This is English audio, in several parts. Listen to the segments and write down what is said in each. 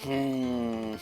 Hmm.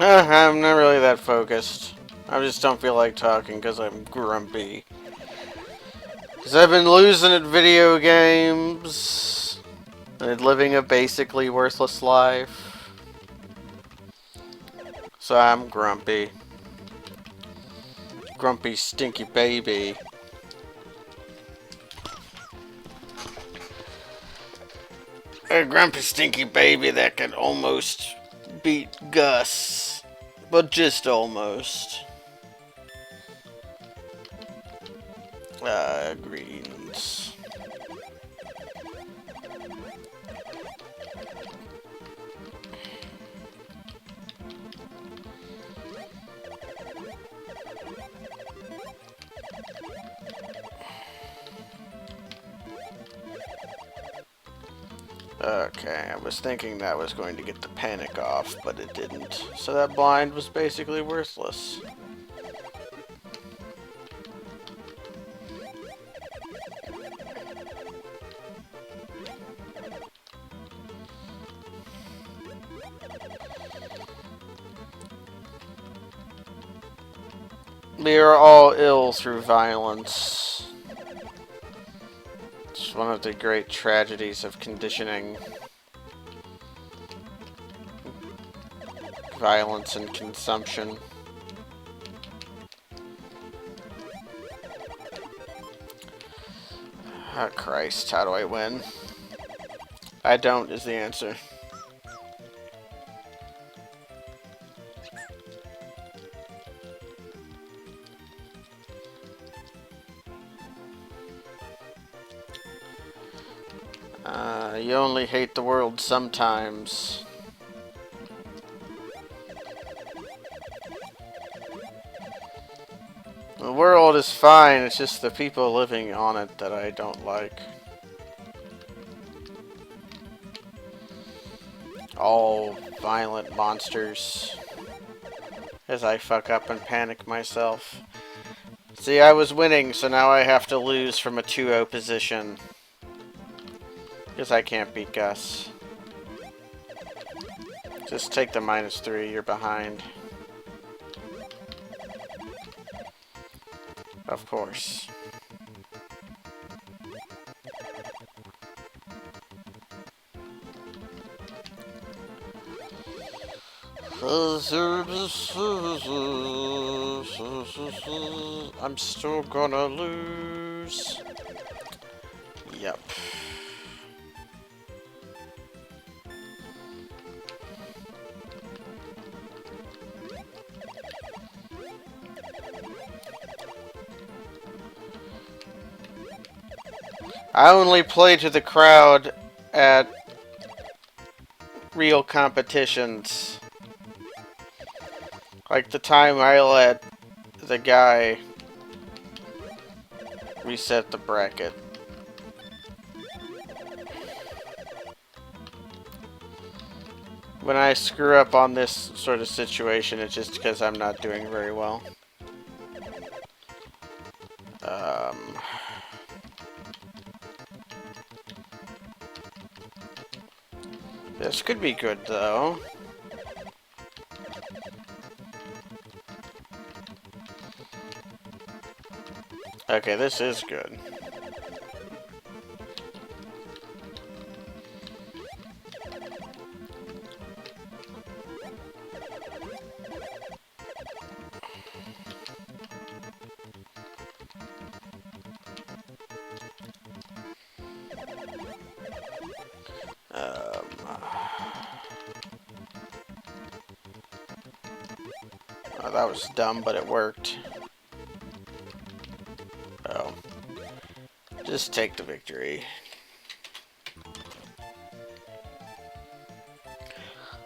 I'm not really that focused. I just don't feel like talking because I'm grumpy. Because I've been losing at video games and living a basically worthless life. So I'm grumpy. Grumpy, stinky baby. A grumpy, stinky baby that can almost beat Gus. But just almost. Greens. Okay, I was thinking that was going to get the panic off, but it didn't. So that blind was basically worthless. We are all ill through violence. It's one of the great tragedies of conditioning. Violence and consumption. Oh Christ, how do I win? I don't is the answer. You only hate the world sometimes. The world is fine, it's just the people living on it that I don't like. All violent monsters. As I fuck up and panic myself. See, I was winning, so now I have to lose from a 2-0 position. Because I can't beat Gus. Just take the -3, you're behind. Of course. I'm still gonna lose. Yep. I only play to the crowd at real competitions. Like the time I let the guy reset the bracket. When I screw up on this sort of situation, it's just because I'm not doing very well. This could be good, though. Okay, this is good. Oh, that was dumb, but it worked. Oh. Just take the victory.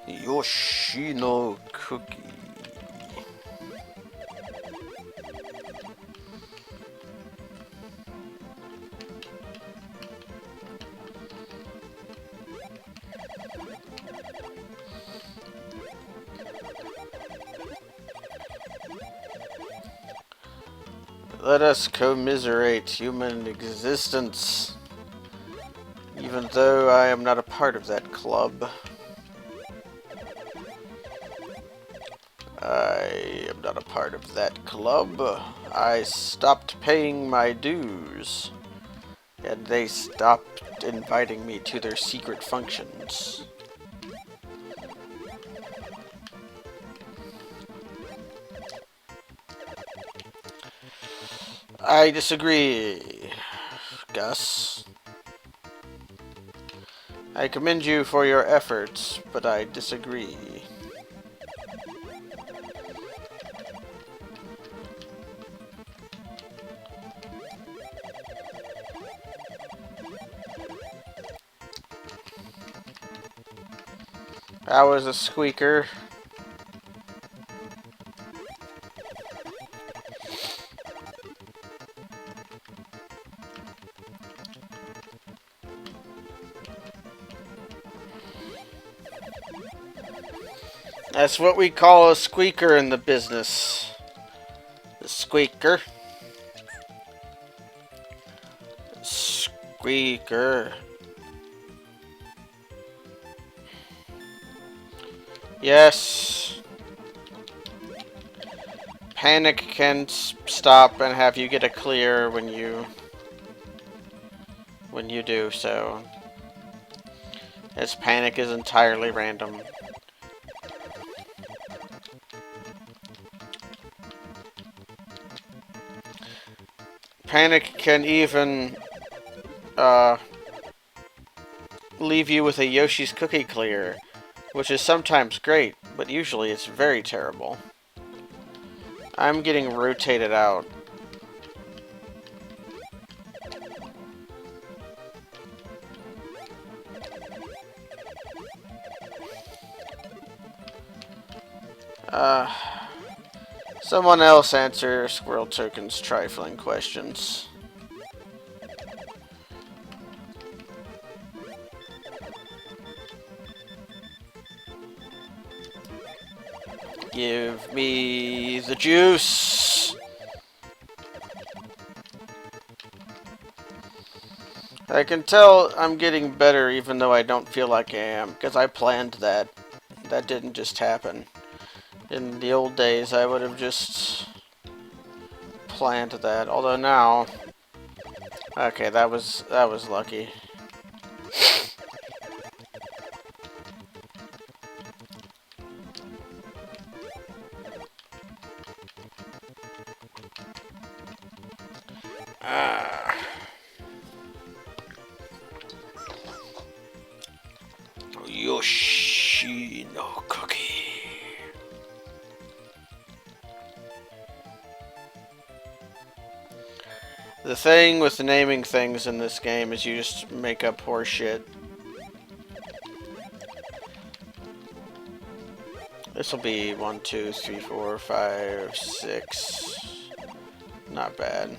Yoshino cookie. Let us commiserate human existence, even though I am not a part of that club. I am not a part of that club. I stopped paying my dues, and they stopped inviting me to their secret functions. I disagree, Gus. I commend you for your efforts, but I disagree. I was a squeaker. That's what we call a squeaker in the business. The squeaker. Squeaker. Yes. Panic can stop and have you get a clear when you do so. As panic is entirely random. Panic can even leave you with a Yoshi's Cookie clear, which is sometimes great, but usually it's very terrible. I'm getting rotated out. Someone else answer Squirrel Token's trifling questions. Give me the juice. I can tell I'm getting better even though I don't feel like I am, because I planned that. That didn't just happen. In the old days, I would have just planned that. Although now, okay, that was lucky. Yoshi no cookie. The thing with naming things in this game is you just make up horse shit. This will be 1, 2, 3, 4, 5, 6. Not bad.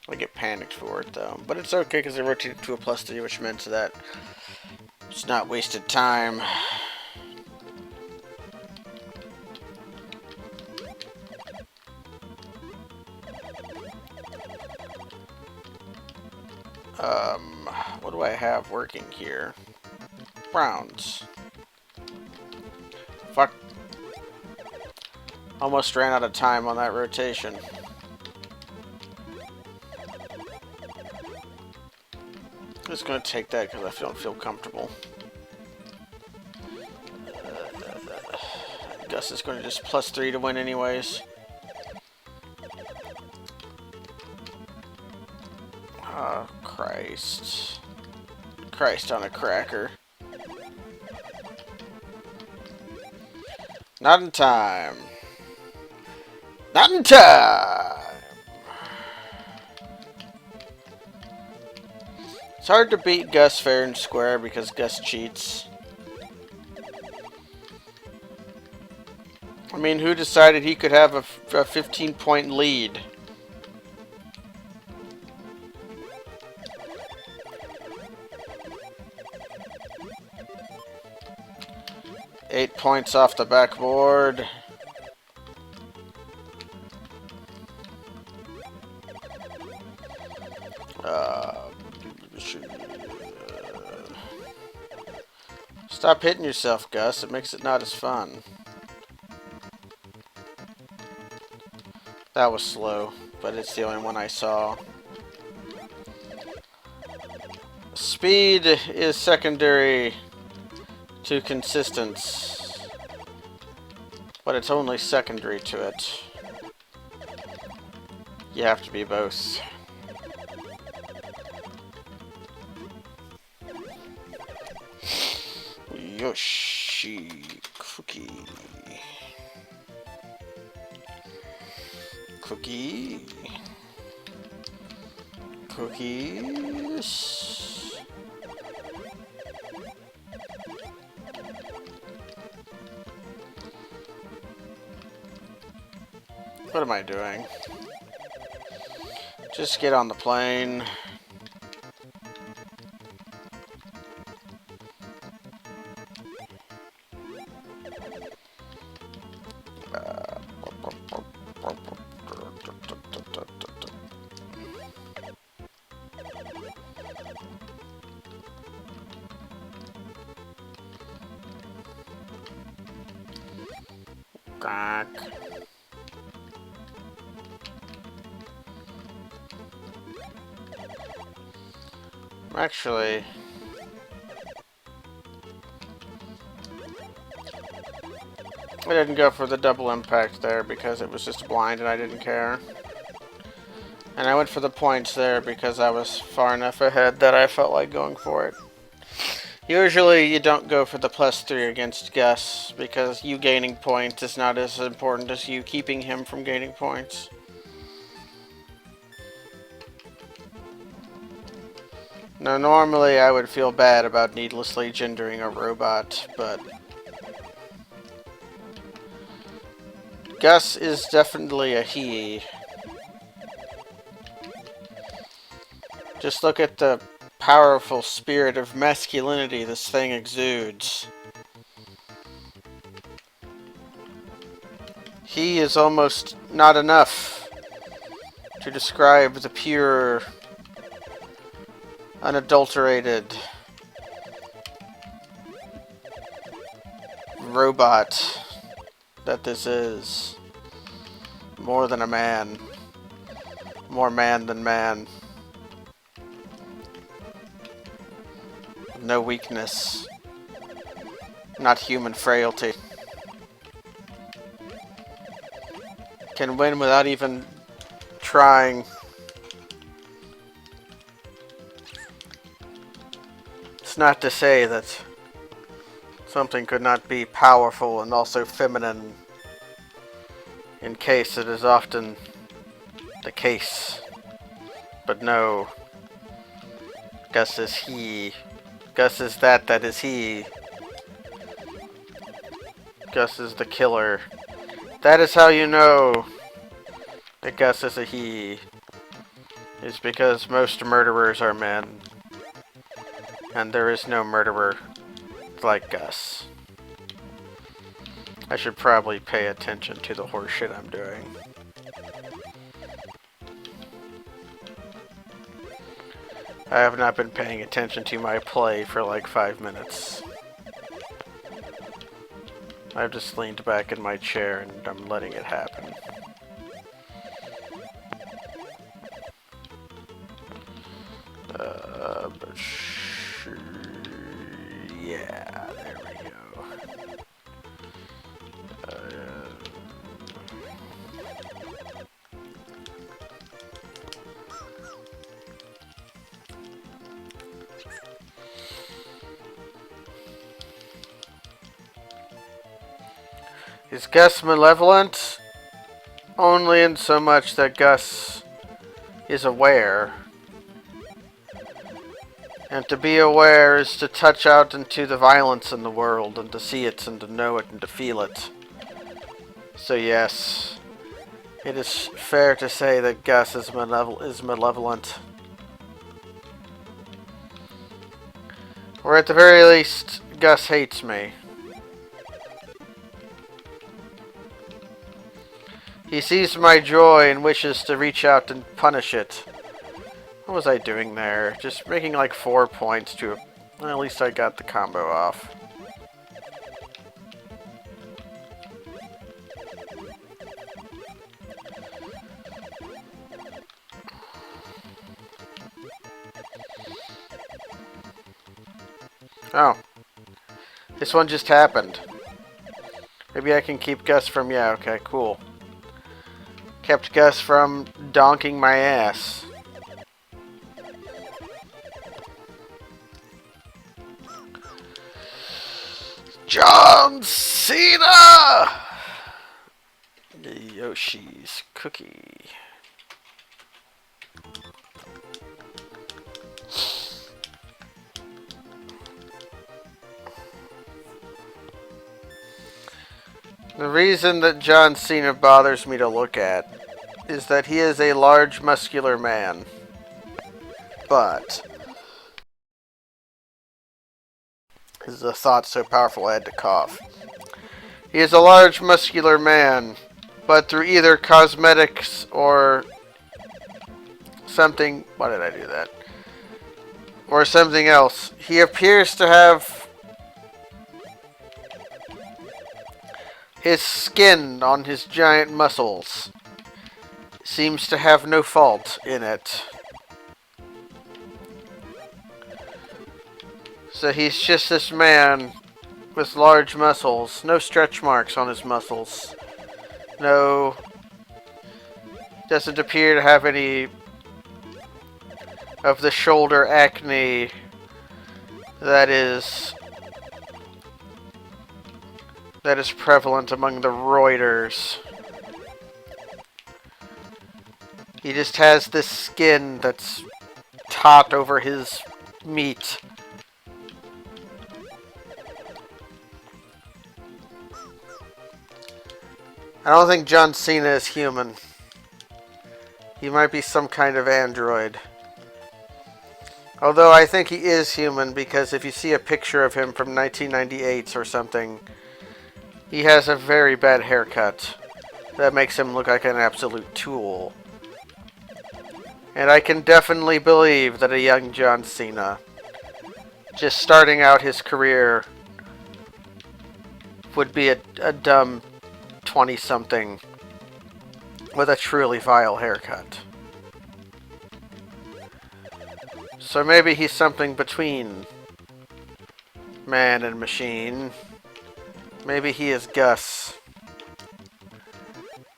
I get panicked for it though, but it's okay because I rotated to a +3, which meant that it's not wasted time. What do I have working here? Browns. Fuck. Almost ran out of time on that rotation. I'm just gonna take that because I don't feel comfortable. Gus is gonna just +3 to win anyways. Oh, Christ. Christ on a cracker. Not in time. Not in time! It's hard to beat Gus fair and square because Gus cheats. I mean, who decided he could have a 15-point lead? Eight points off the backboard. Stop hitting yourself, Gus. It makes it not as fun. That was slow, but it's the only one I saw. Speed is secondary to consistence, but it's only secondary to it. You have to be both. Yoshi cookie. Cookie. Cookies. What am I doing? Just get on the plane. Quack. Actually, I didn't go for the double impact there because it was just blind and I didn't care. And I went for the points there because I was far enough ahead that I felt like going for it. Usually you don't go for the +3 against Gus because you gaining points is not as important as you keeping him from gaining points. Now normally I would feel bad about needlessly gendering a robot, but Gus is definitely a he. Just look at the powerful spirit of masculinity this thing exudes. He is almost not enough to describe the pure, unadulterated robot that this is. More than a man. More man than man. No weakness. Not human frailty. Can win without even trying. It's not to say that something could not be powerful and also feminine, in case it is often the case. But no. Gus is he. Gus is that is he. Gus is the killer. That is how you know that Gus is a he. Is because most murderers are men. And there is no murderer like Gus. I should probably pay attention to the horseshit I'm doing. I have not been paying attention to my play for like 5 minutes. I've just leaned back in my chair and I'm letting it happen. Yeah, there we go. Is Gus malevolent? Only in so much that Gus is aware. And to be aware is to touch out into the violence in the world and to see it and to know it and to feel it. So yes, it is fair to say that Gus is malevolent. Or at the very least, Gus hates me. He sees my joy and wishes to reach out and punish it. What was I doing there? Just making like 4 points to... Well, at least I got the combo off. Oh. This one just happened. Maybe I can keep Gus from... Yeah, okay, cool. Kept Gus from donking my ass. John Cena! Yoshi's Cookie. The reason that John Cena bothers me to look at is that he is a large, muscular man. But this is a thought so powerful I had to cough. He is a large, muscular man, but through either cosmetics or something... Why did I do that? Or something else. He appears to have... His skin on his giant muscles seems to have no fault in it. So he's just this man with large muscles. No stretch marks on his muscles. No... Doesn't appear to have any of the shoulder acne that is prevalent among the roiders. He just has this skin that's taut over his meat. I don't think John Cena is human. He might be some kind of android. Although I think he is human, because if you see a picture of him from 1998 or something, he has a very bad haircut that makes him look like an absolute tool. And I can definitely believe that a young John Cena, just starting out his career, would be a dumb 20-something with a truly vile haircut. So maybe he's something between man and machine. Maybe he is Gus.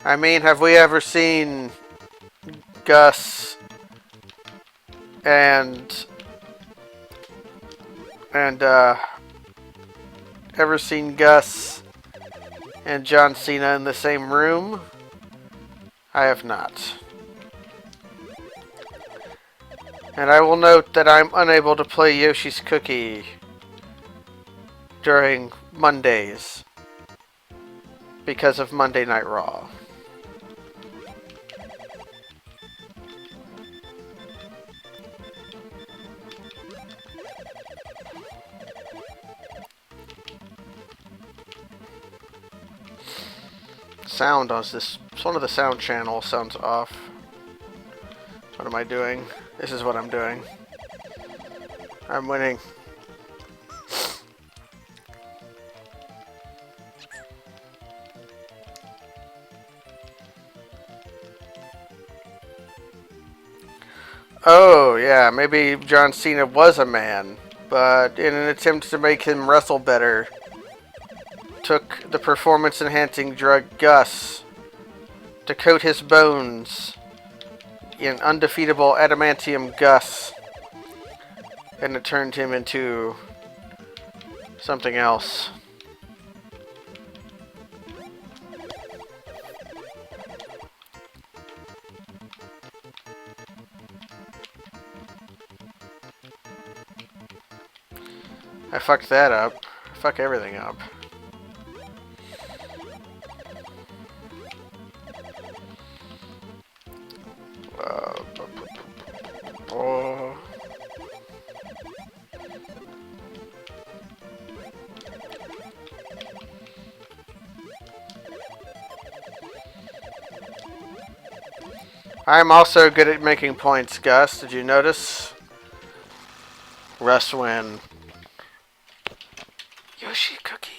I mean, have we ever seen Gus and ever seen Gus and John Cena in the same room? I have not. And I will note that I'm unable to play Yoshi's Cookie during Mondays because of Monday Night Raw. Sound on this. One of the sound channels sounds off. What am I doing? This is what I'm doing. I'm winning. Oh, yeah, maybe John Cena was a man, but in an attempt to make him wrestle better, took the performance-enhancing drug Gus to coat his bones in undefeatable adamantium Gus, and it turned him into something else. I fucked that up. I fuck everything up. Oh. I'm also good at making points, Gus. Did you notice? Russ win. Yoshi Cookie.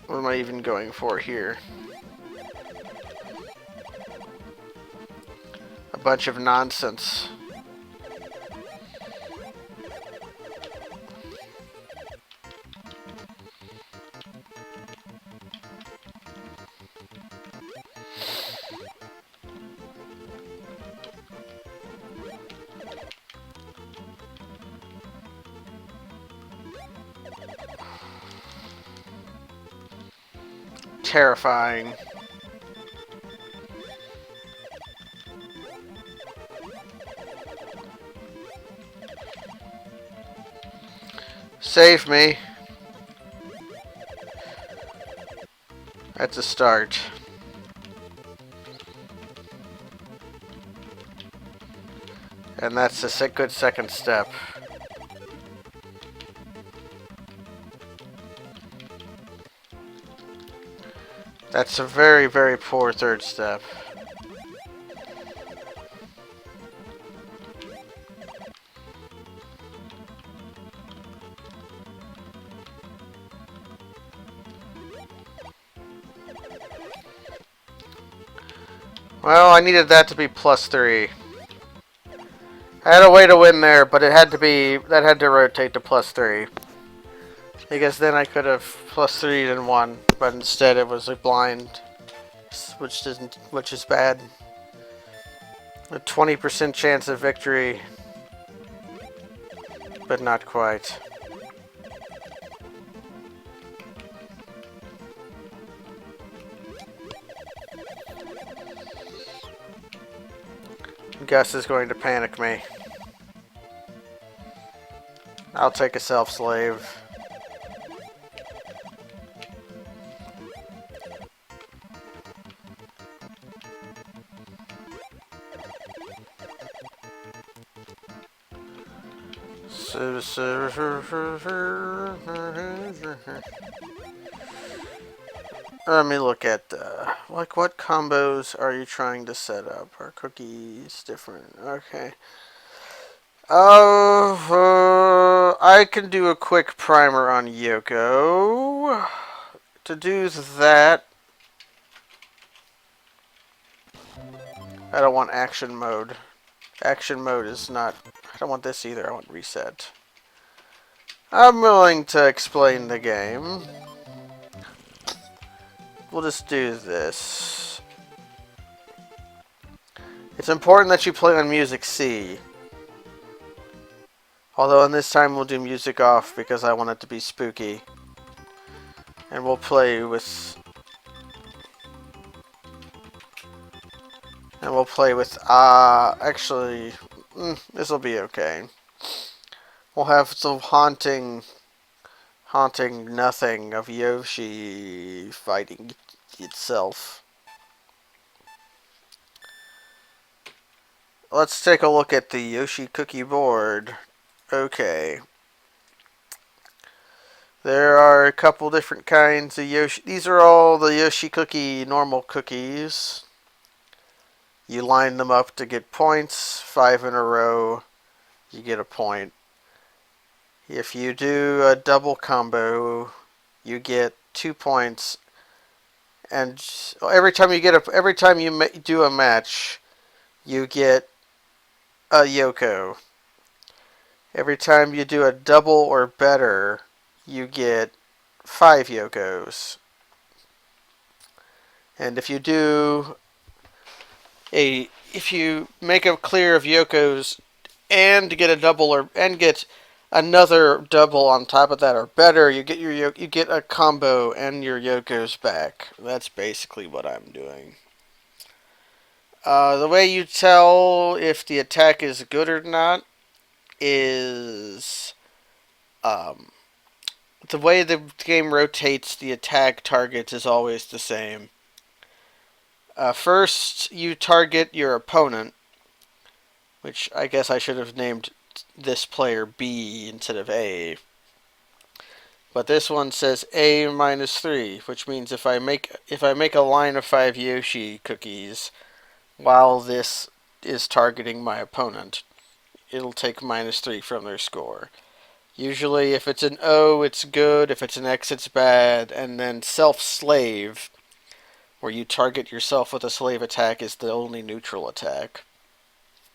What am I even going for here? bunch of nonsense. Terrifying. Save me. That's a start. And that's a good second step. That's a very, very poor third step. Well, I needed that to be +3. I had a way to win there, but it had to be, that had to rotate to +3. Because then I could have +3 and won, but instead it was a blind, which is bad. A 20% chance of victory, but not quite. Gus is going to panic me. I'll take a self-slave. Let me look at like what combos are you trying to set up? Are cookies different? Okay. I can do a quick primer on Yoco. To do that, I don't want action mode. Action mode is not... I don't want this either. I want reset. I'm willing to explain the game. We'll just do this. It's important that you play on music C. Although in this time we'll do music off because I want it to be spooky. And we'll play with... actually, this'll be okay. We'll have some haunting nothing of Yoshi fighting itself. Let's take a look at the Yoshi cookie board. Okay. There are a couple different kinds of Yoshi. These are all the Yoshi cookie normal cookies. You line them up to get points. 5 in a row, you get a point. If you do a double combo, you get 2 points. And every time you do a match, you get a yoco. Every time you do a double or better, you get 5 yokos. And if you make a clear of yokos and get a double and get another double on top of that or better, you get a combo and your yokos back. That's basically what I'm doing. The way you tell if the attack is good or not is the way the game rotates the attack targets is always the same. First, you target your opponent, which I guess I should have named this player B instead of A. But this one says A -3, which means if I make a line of 5 Yoshi cookies while this is targeting my opponent, it'll take -3 from their score. Usually if it's an O, it's good. If it's an X, it's bad. And then self-slave, where you target yourself with a slave attack, is the only neutral attack.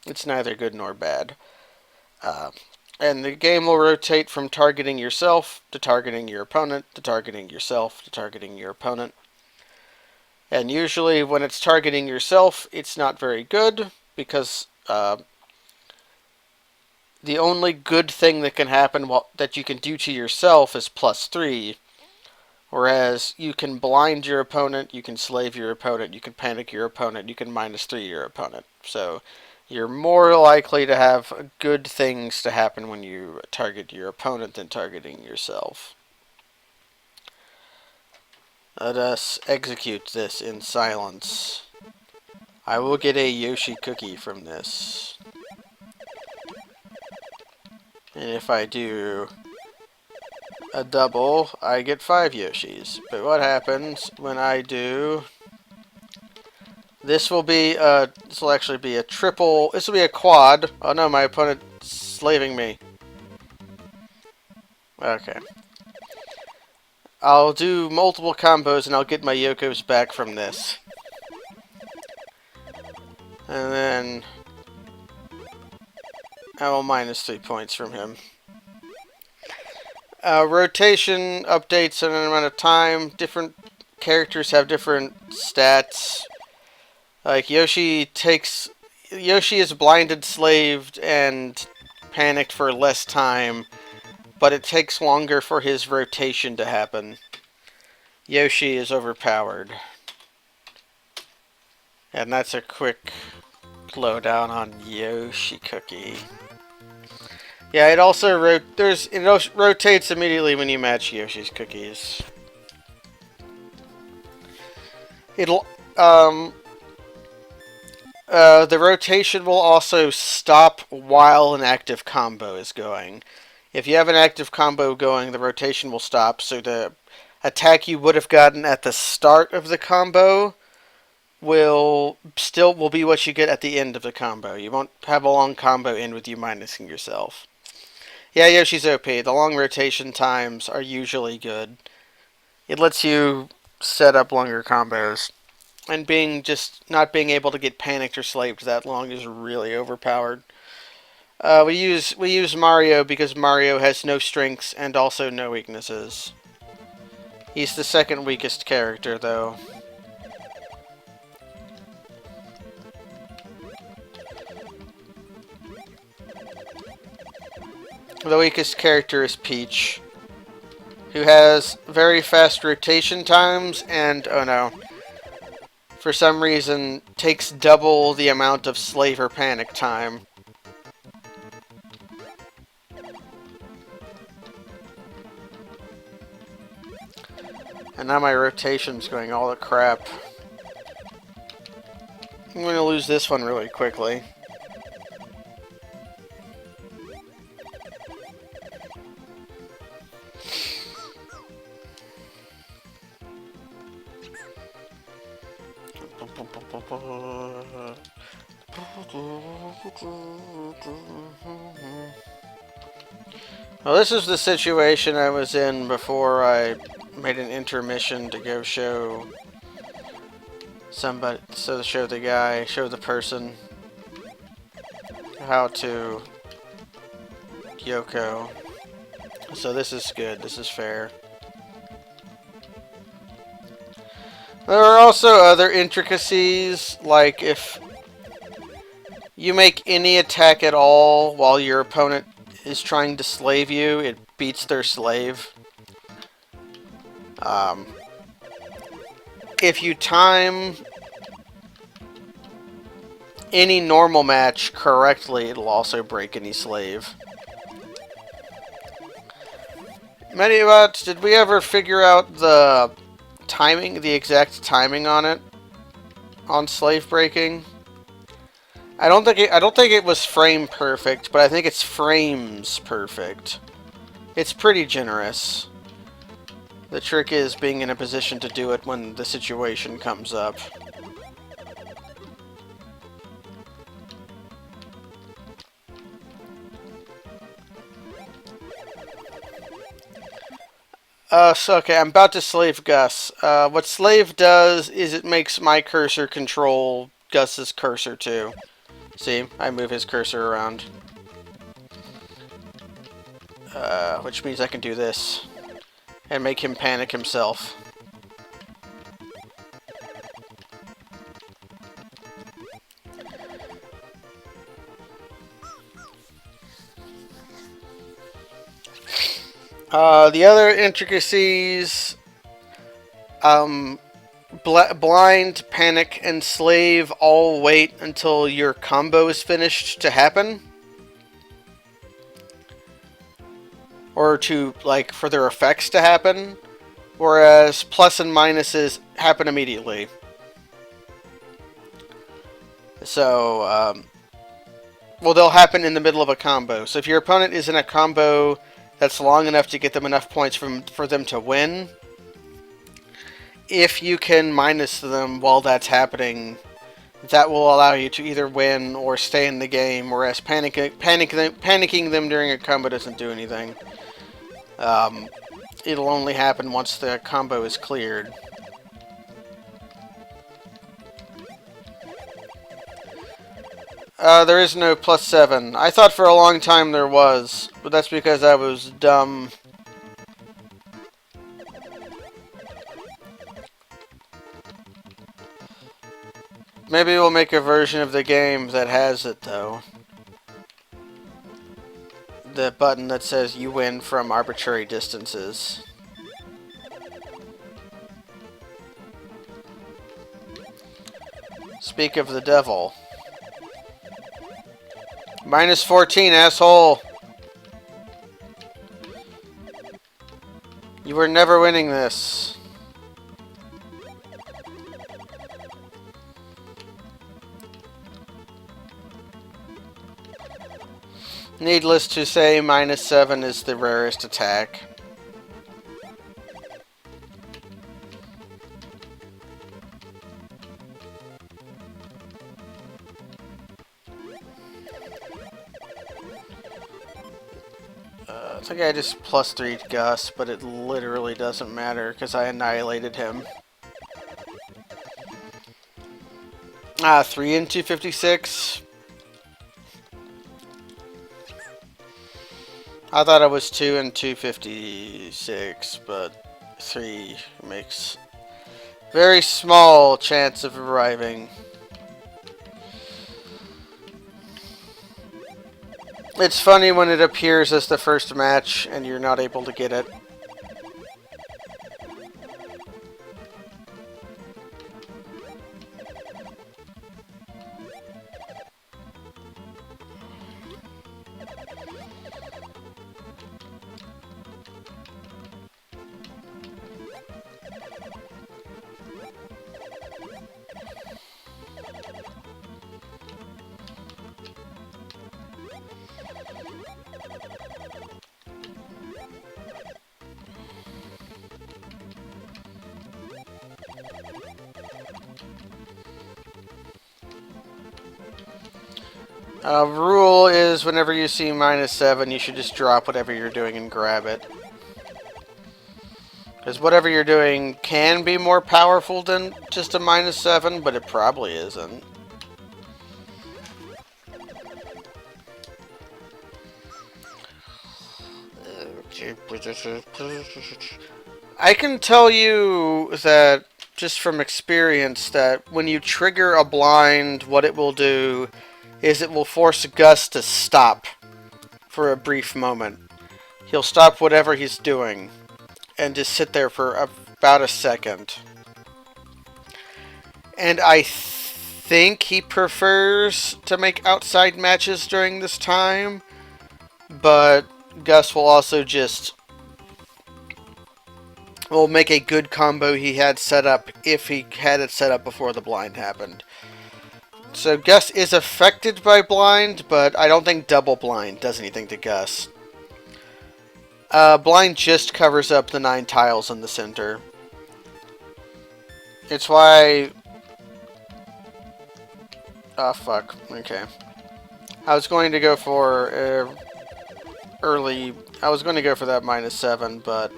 It's neither good nor bad. And the game will rotate from targeting yourself to targeting your opponent to targeting yourself to targeting your opponent. And usually when it's targeting yourself, it's not very good because the only good thing that can happen that you can do to yourself is +3. Whereas you can blind your opponent, you can slave your opponent, you can panic your opponent, you can -3 your opponent. So you're more likely to have good things to happen when you target your opponent than targeting yourself. Let us execute this in silence. I will get a Yoshi cookie from this. And if I do a double, I get 5 Yoshis. But what happens when I do... This will actually be a triple... This will be a quad. Oh no, my opponent's slaving me. Okay. I'll do multiple combos and I'll get my yokos back from this. And then I will -3 points from him. Rotation updates in an amount of time. Different characters have different stats. Like Yoshi is blinded, slaved, and panicked for less time, but it takes longer for his rotation to happen. Yoshi is overpowered. And that's a quick lowdown on Yoshi Cookie. Yeah, it also rotates immediately when you match Yoshi's cookies. It'll the rotation will also stop while an active combo is going. If you have an active combo going, the rotation will stop, so the attack you would have gotten at the start of the combo will be what you get at the end of the combo. You won't have a long combo end with you minusing yourself. Yeah, Yoshi's OP. The long rotation times are usually good. It lets you set up longer combos. And not being able to get panicked or slaved that long is really overpowered. We use Mario because Mario has no strengths and also no weaknesses. He's the second weakest character, though. The weakest character is Peach, who has very fast rotation times and, oh no, for some reason takes double the amount of slave or panic time. And now my rotation's going all to crap. I'm going to lose this one really quickly. Well, this is the situation I was in before I made an intermission to go show somebody, show the person how to yoco. So this is good, this is fair. There are also other intricacies, like if you make any attack at all while your opponent is trying to slave you, it beats their slave. If you time any normal match correctly, it'll also break any slave. Mediabot, did we ever figure out the exact timing on it? On slave breaking? I don't think it was frame perfect, but I think it's frames perfect. It's pretty generous. The trick is being in a position to do it when the situation comes up. Okay, I'm about to slave Gus. What slave does is it makes my cursor control Gus's cursor too. See, I move his cursor around. Which means I can do this. And make him panic himself. The other intricacies, blind, panic, and slave all wait until your combo is finished to happen. Or to, like, for their effects to happen. Whereas plus and minuses happen immediately. So, well, they'll happen in the middle of a combo. So if your opponent is in a combo that's long enough to get them enough points for them to win, if you can minus them while that's happening, that will allow you to either win or stay in the game, whereas panicking them during a combo doesn't do anything. It'll only happen once the combo is cleared. There is no +7. I thought for a long time there was, but that's because I was dumb. Maybe we'll make a version of the game that has it, though. The button that says you win from arbitrary distances. Speak of the devil. -14, asshole! You were never winning this. Needless to say, -7 is the rarest attack. I think I just +3'd Gus, but it literally doesn't matter because I annihilated him. 3 and 256. I thought it was 2 and 256, but 3 makes very small chance of arriving. It's funny when it appears as the first match and you're not able to get it. Rule is whenever you see -7, you should just drop whatever you're doing and grab it. Because whatever you're doing can be more powerful than just a -7, but it probably isn't. I can tell you that, just from experience, that when you trigger a blind, what it will do is it will force Gus to stop for a brief moment. He'll stop whatever he's doing and just sit there for about a second. And I think he prefers to make outside matches during this time, but Gus will also just will make a good combo he had set up if he had it set up before the blind happened. So Gus is affected by blind, but I don't think double blind does anything to Gus. Blind just covers up the 9 tiles in the center. It's why... Ah, fuck. Okay. I was going to go for early... I was going to go for that -7, but...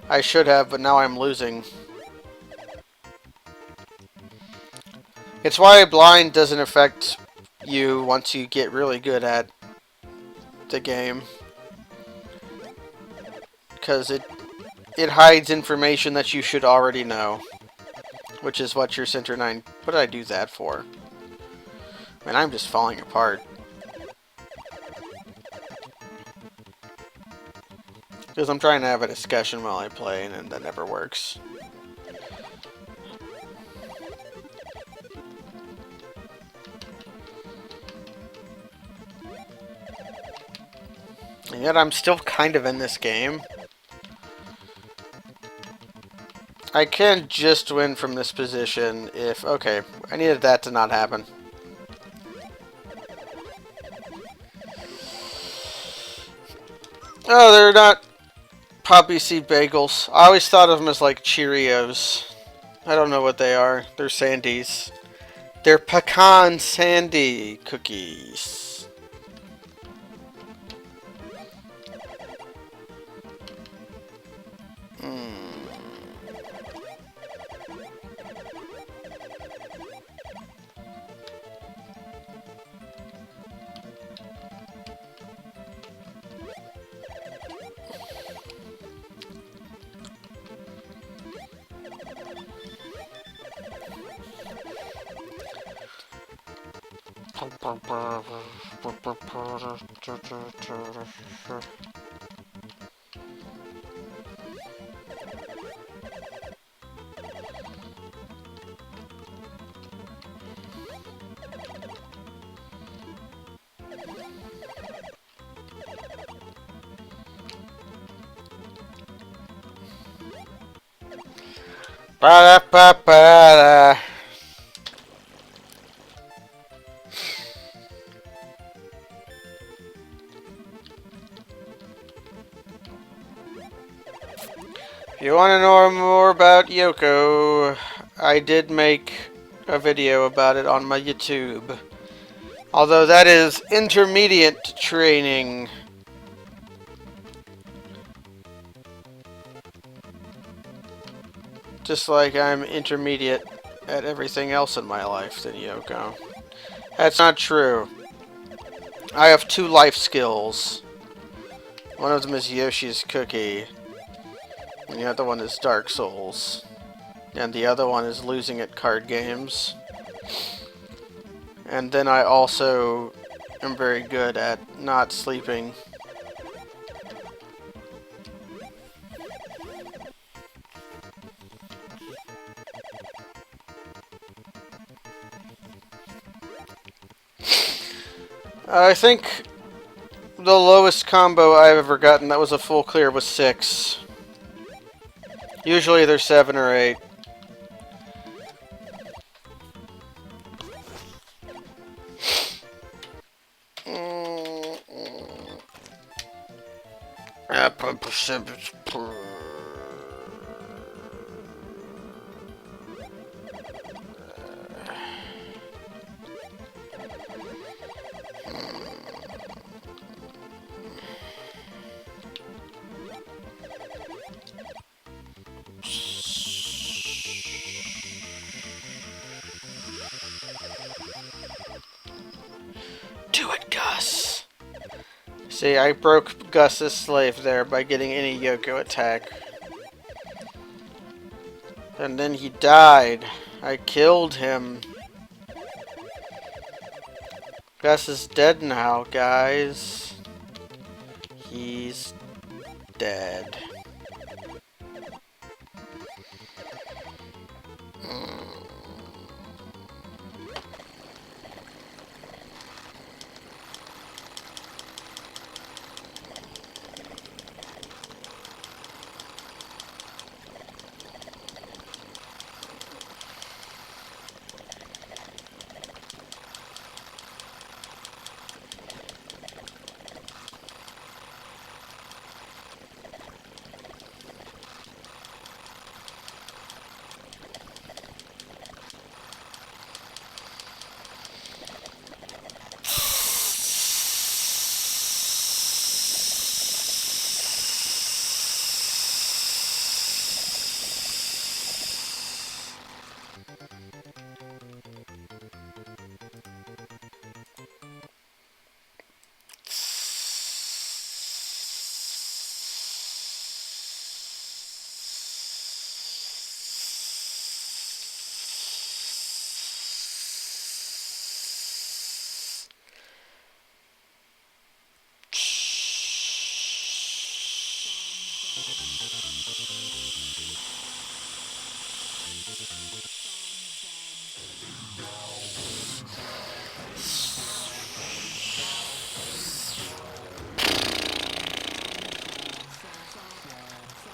I should have, but now I'm losing. It's why blind doesn't affect you once you get really good at the game. Because it hides information that you should already know. Which is what your Center 9... What did I do that for? I mean, I'm just falling apart. Because I'm trying to have a discussion while I play, and that never works. And yet I'm still kind of in this game. I can just win from this position if... Okay, I needed that to not happen. Oh, they're not poppy seed bagels. I always thought of them as like Cheerios. I don't know what they are. They're Sandies. They're pecan sandy cookies. Ba-da-ba-ba-da. If you want to know more about Yoco, I did make a video about it on my YouTube. Although that is intermediate training. Just like I'm intermediate at everything else in my life than Yoco. That's not true. I have 2 life skills. One of them is Yoshi's Cookie. And the other one is Dark Souls. And the other one is losing at card games. And then I also am very good at not sleeping. I think the lowest combo I've ever gotten that was a full clear was 6. Usually they're 7 or 8. Do it, Gus! See, I broke Gus's slave there by getting any Yoco attack. And then he died. I killed him. Gus is dead now, guys. He's dead.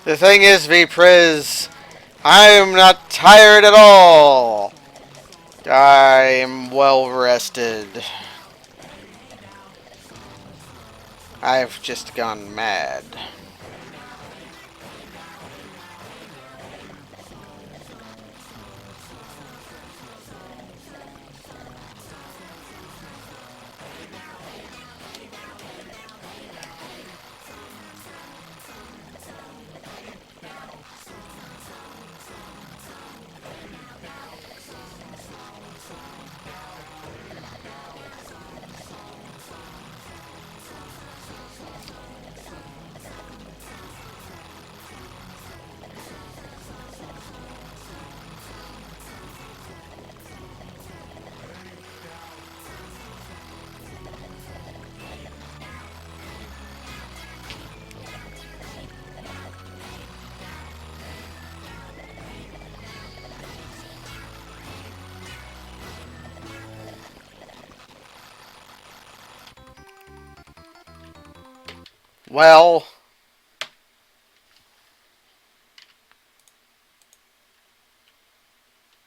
The thing is, Vpriz, I am not tired at all. I am well rested. I've just gone mad. Well,